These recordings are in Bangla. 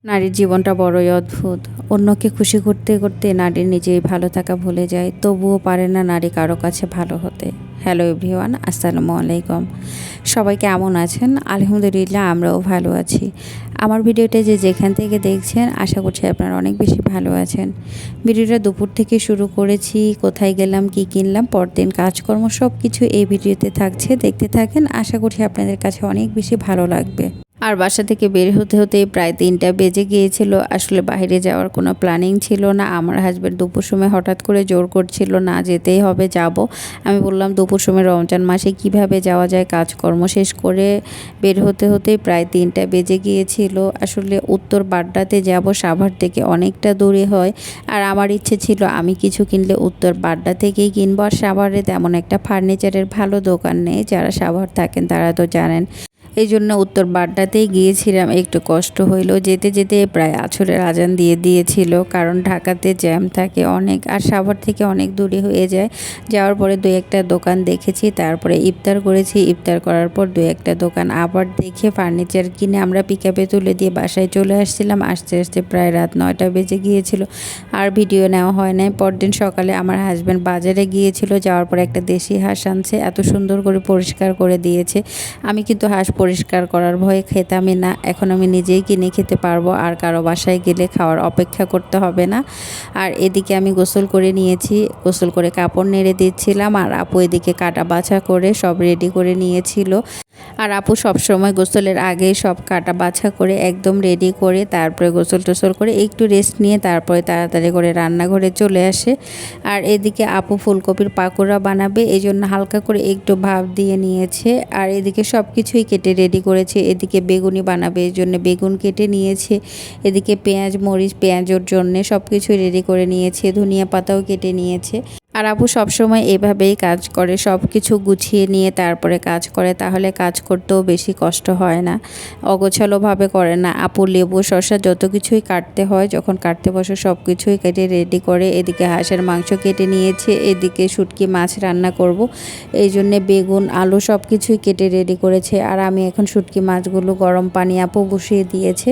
নারীর জীবনটা বড়ই অদ্ভুত। অন্যকে খুশি করতে করতে নারীর নিজেই ভালো থাকা ভুলে যায়, তবুও পারে না নারী কারো কাছে ভালো হতে। হ্যালো এভরিওয়ান, আসসালামু আলাইকুম। সবাই কেমন আছেন? আলহামদুলিল্লাহ, আমরাও ভালো আছি। আমার ভিডিওটা যে যেখান থেকে দেখছেন, আশা করছি আপনারা অনেক বেশি ভালো আছেন। ভিডিওটা দুপুর থেকে শুরু করেছি। কোথায় গেলাম, কি কিনলাম, পরদিন কাজকর্ম সব কিছু এই ভিডিওতে থাকছে। দেখতে থাকেন, আশা করছি আপনাদের কাছে অনেক বেশি ভালো লাগবে। আর বাসা থেকে বের হতে হতেই প্রায় 3টা বেজে গিয়েছিল। আসলে বাইরে যাওয়ার কোনো প্ল্যানিং ছিল না। আমার হাজব্যান্ড দুপুর সময় হঠাৎ করে জোর করছিল, না যেতেই হবে, যাব। আমি বললাম দুপুর সময় রমজান মাসে কিভাবে যাওয়া যায়, কাজকর্ম শেষ করে বের হতে হতেই প্রায় 3টা বেজে গিয়েছিল। আসলে উত্তর বাড্ডাতে যাব, সাভার থেকে অনেকটা দূরে হয়। আর আমার ইচ্ছে ছিল আমি কিছু কিনলে উত্তর বাড্ডা থেকেই কিনবো। আর সাভারে তেমন একটা ফার্নিচারের ভালো দোকান নেই, যারা সাভার থাকেন তারা তো জানেন। এই জন্য উত্তর বাড্ডাতেই গিয়েছিলাম। একটু কষ্ট হইলো, যেতে যেতে প্রায় আছরের আজান দিয়ে দিয়েছিল, কারণ ঢাকাতে জ্যাম থাকে অনেক, আর সাভার থেকে অনেক দূরে হয়ে যায়। যাওয়ার পরে 2-1টা দোকান দেখেছি, তারপরে ইফতার করেছি। ইফতার করার পর 2-1টা দোকান আবার দেখে ফার্নিচার কিনে আমরা পিকআপে তুলে দিয়ে বাসায় চলে আসছিলাম। আস্তে আস্তে প্রায় রাত 9টা বেজে গিয়েছিল। আর ভিডিও নেওয়া হয় নাই। পরদিন সকালে আমার হাজব্যান্ড বাজারে গিয়েছিল, যাওয়ার পর একটা দেশি হাঁস আনছে, এত সুন্দর করে পরিষ্কার করে দিয়েছে। আমি কিন্তু হাঁস পরিষ্কার করার ভয়ে খেতামই না। এখন আমি নিজেই কিনে খেতে পারবো, আর কারো বাসায় গেলে খাওয়ার অপেক্ষা করতে হবে না। আর এদিকে আমি গোসল করে নিয়েছি, গোসল করে কাপড় নেড়ে দিচ্ছিলাম, আর আপু এদিকে কাটা বাছা করে সব রেডি করে নিয়েছিল। আর আপু সবসময় গোসলের আগে সব কাটা বাছা করে একদম রেডি করে তারপরে গোসল টোসল করে একটু রেস্ট নিয়ে তারপরে তাড়াতাড়ি করে রান্নাঘরে চলে আসে। আর এদিকে আপু ফুলকপির পাকোড়া বানাবে, এই জন্য হালকা করে একটু ভাপ দিয়ে নিয়েছে। আর এদিকে সব কিছুই কেটে রেডি করেছে। এদিকে বেগুনি বানাবে, এই জন্য বেগুন কেটে নিয়েছে। এদিকে পেঁয়াজ মরিচ, পেঁয়াজের জন্য সব কিছুই রেডি করে নিয়েছে। ধনিয়া পাতাও কেটে নিয়েছে। আর আপু সবসময় এভাবেই কাজ করে, সব কিছু গুছিয়ে নিয়ে তারপরে কাজ করে, তাহলে কাজ করতেও বেশি কষ্ট হয় না, অগোছালোভাবে করে না। আপু লেবু শসা যত কিছুই কাটতে হয়, যখন কাটতে বসে সব কিছুই কেটে রেডি করে। এদিকে হাঁসের মাংস কেটে নিয়েছে, এদিকে শুটকি মাছ রান্না করব, এই জন্যে বেগুন আলু সব কিছুই কেটে রেডি করেছে। আর আমি এখন শুটকি মাছগুলো গরম পানি আপু বসিয়ে দিয়েছে,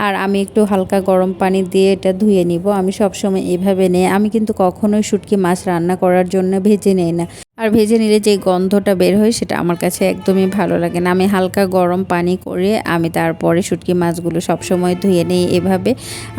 আর আমি একটু হালকা গরম পানি দিয়ে এটা ধুয়ে নিব। আমি সবসময় এভাবে নেই, আমি কিন্তু কখনোই শুটকি মাছ রান্না করার জন্য ভেজে নেই না। আর ভেজে নিলে যে গন্ধটা বের হয় সেটা আমার কাছে একদমই ভালো লাগে না। আমি হালকা গরম পানি করে আমি তারপরে শুটকি মাছগুলো সবসময় ধুয়ে নিই এভাবে।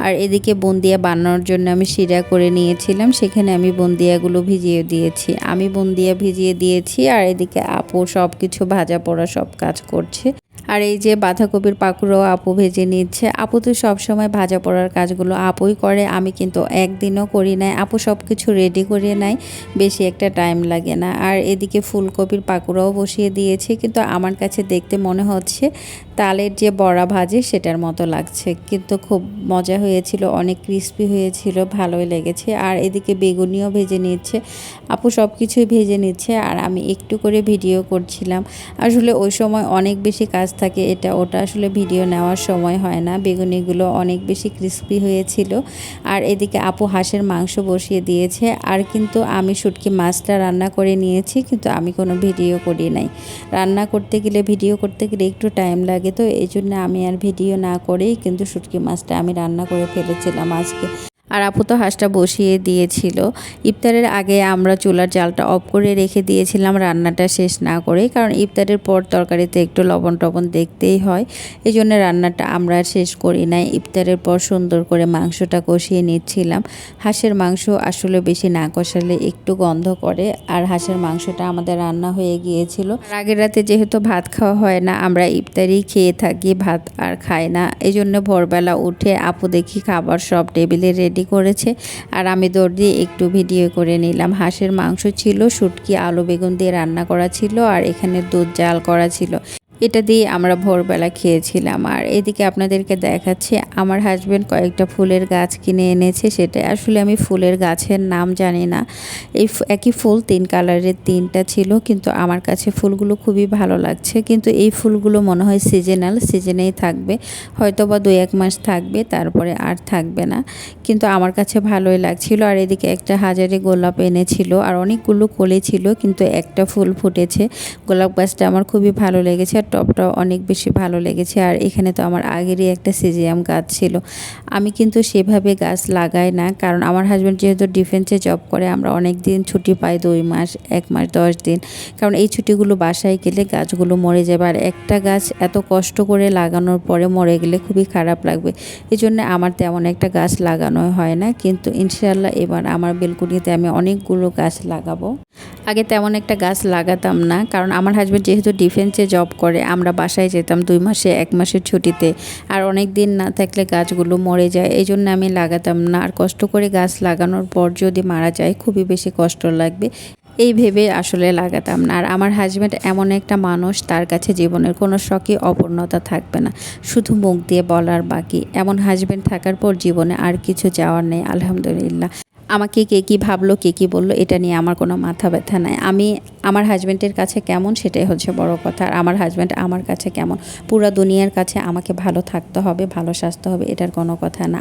আর এদিকে বুন্দিয়া বানানোর জন্য আমি শিরা করে নিয়েছিলাম, সেখানে আমি বুন্দিয়াগুলো ভিজিয়ে দিয়েছি। আমি বুন্দিয়া ভিজিয়ে দিয়েছি, আর এদিকে আপু সব কিছু ভাজা পোড়া সব কাজ করছে। আর এই যে বাঁধাকপির পাকুড়াও আপু ভেজে নিচ্ছে। আপু তো সবসময় ভাজা পোড়ার কাজগুলো আপুই করে, আমি কিন্তু একদিনও করি নাই। আপু সব কিছু রেডি করে নেয়, বেশি একটা টাইম লাগে না। আর এদিকে ফুলকপির পাকুড়াও বসিয়ে দিয়েছে, কিন্তু আমার কাছে দেখতে মনে হচ্ছে তালের যে বড়া ভাজে সেটার মতো লাগছে, কিন্তু খুব মজা হয়েছিল, অনেক ক্রিস্পি হয়েছিল, ভালোই লেগেছে। আর এদিকে বেগুনিও ভেজে নিচ্ছে। আপু সব কিছুই ভেজে নিচ্ছে, আর আমি একটু করে ভিডিও করছিলাম। আসলে ওই সময় অনেক বেশি কাজ থাকে, এটা ওটা আসলে ভিডিও নেওয়ার সময় হয় না। বেগুনিগুলো অনেক বেশি ক্রিস্পি হয়েছিল। আর এদিকে আপু হাঁসের মাংস বসিয়ে দিয়েছে। আর কিন্তু আমি শুটকি মাছটা রান্না করে নিয়েছি, কিন্তু আমি কোনো ভিডিও করি নাই। রান্না করতে গেলে ভিডিও করতে গেলে একটু টাইম লাগে, তো এই জন্য আমি আর ভিডিও না করেই কিন্তু শুটকি মাছটা আমি রান্না করে ফেলেছিলাম আজকে। আর আপু তো হাঁসটা বসিয়ে দিয়েছিল। ইফতারের আগে আমরা চুলার জালটা অফ করে রেখে দিয়েছিলাম, রান্নাটা শেষ না করে, কারণ ইফতারের পর তরকারিতে একটু লবণ টবণ দেখতেই হয়। এই জন্য রান্নাটা আমরা শেষ করি নাই। ইফতারের পর সুন্দর করে মাংসটা কষিয়ে নিচ্ছিলাম। হাঁসের মাংস আসলে বেশি না কষালে একটু গন্ধ করে। আর হাঁসের মাংসটা আমাদের রান্না হয়ে গিয়েছিল। আর আগের রাতে যেহেতু ভাত খাওয়া হয় না, আমরা ইফতারই খেয়ে থাকি, ভাত আর খাই না। এই জন্য ভোরবেলা উঠে আপু দেখি খাবার সব টেবিলে রেডি করেছে, আর আমি দৌড় দিয়ে একটু ভিডিও করে নিলাম। হাঁসের মাংস ছিল, শুটকি আলু বেগুন দিয়ে রান্না করা ছিল, আর এখানে দুধ জাল করা ছিল। এটা দিয়ে আমরা ভোরবেলা খেয়েছিলাম। আর এদিকে আপনাদেরকে দেখাচ্ছি, আমার হাজব্যান্ড কয়েকটা ফুলের গাছ কিনে এনেছে। সেটা আসলে আমি ফুলের গাছের নাম জানি না। এই একই ফুল 3 কালারের 3টা ছিল, কিন্তু আমার কাছে ফুলগুলো খুবই ভালো লাগছে। কিন্তু এই ফুলগুলো মনে হয় সিজনাল, সিজনেই থাকবে, হয়তো বা 2-1 মাস থাকবে, তারপরে আর থাকবে না। কিন্তু আমার কাছে ভালোই লাগছিল। আর এদিকে একটা হাজারি গোলাপ এনেছিল, আর অনেকগুলো কলি ছিল, কিন্তু একটা ফুল ফুটেছে। গোলাপ গাছটা আমার খুবই ভালো লেগেছে। টবটাও অনেক বেশি ভালো লেগেছে। আর এখানে তো আমার আগেরই একটা সিজিয়াম গাছ ছিল। আমি কিন্তু সেভাবে গাছ লাগাই না, কারণ আমার হাজব্যান্ড যেহেতু ডিফেন্সে জব করে, আমরা অনেক দিন ছুটি পাই, 2 মাস, 1 মাস 10 দিন। কারণ এই ছুটিগুলো বাসায় গেলে গাছগুলো মরে যাবে, আর একটা গাছ এত কষ্ট করে লাগানোর পরে মরে গেলে খুবই খারাপ লাগবে। এই জন্য আমার তেমন একটা গাছ লাগানো হয় না, কিন্তু ইনশাআল্লাহ এবার আমার বেলকুনিতে আমি অনেকগুলো গাছ লাগাবো। আগে তেমন একটা গাছ লাগাতাম না, কারণ আমার হাজব্যান্ড যেহেতু ডিফেন্সে জব করে, আমরা বাসায় যেতাম 2 মাসে 1 মাসের ছুটিতে, আর অনেক দিন না থাকলে গাছগুলো মরে যায়, এই জন্য আমি লাগাতাম না। আর কষ্ট করে গাছ লাগানোর পর যদি মারা যায় খুবই বেশি কষ্ট লাগবে, এই ভেবে আসলে লাগাতাম না। আর আমার হাজব্যান্ড এমন একটা মানুষ, তার কাছে জীবনের কোনো শখই অপূর্ণতা থাকবে না, শুধু মুখ দিয়ে বলার বাকি। এমন হাজব্যান্ড থাকার পর জীবনে আর কিছু চাওয়ার নেই, আলহামদুলিল্লাহ। আমাকে কে কী ভাবলো, কে কী বললো, এটা নিয়ে আমার কোনো মাথা ব্যথা নাই। আমি আমার হাজব্যান্ডের কাছে কেমন সেটাই হচ্ছে বড় কথা, আর আমার হাজব্যান্ড আমার কাছে কেমন, পুরো দুনিয়ার কাছে আমাকে ভালো থাকতে হবে, ভালো স্বাস্থ্য হবে, এটার কোনো কথা না।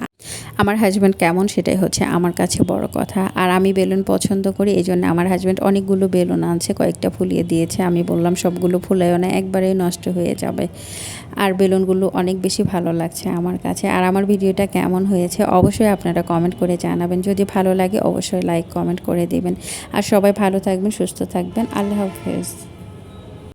আমার হাজব্যান্ড কেমন সেটাই হচ্ছে আমার কাছে বড় কথা। আর আমি বেলুন পছন্দ করি, এই জন্য আমার হাজব্যান্ড অনেকগুলো বেলুন আনছে, কয়েকটা ফুলিয়ে দিয়েছে। আমি বললাম সবগুলো ফুলাইও না, একবারেই নষ্ট হয়ে যাবে। আর বেলুনগুলো অনেক বেশি ভালো লাগছে আমার কাছে। আর আমার ভিডিওটা কেমন হয়েছে অবশ্যই আপনারা কমেন্ট করে জানাবেন। যদি ভালো লাগে অবশ্যই লাইক কমেন্ট করে দিবেন। আর সবাই ভালো থাকবেন, সুস্থ থাকবেন। আল্লাহ হাফেজ।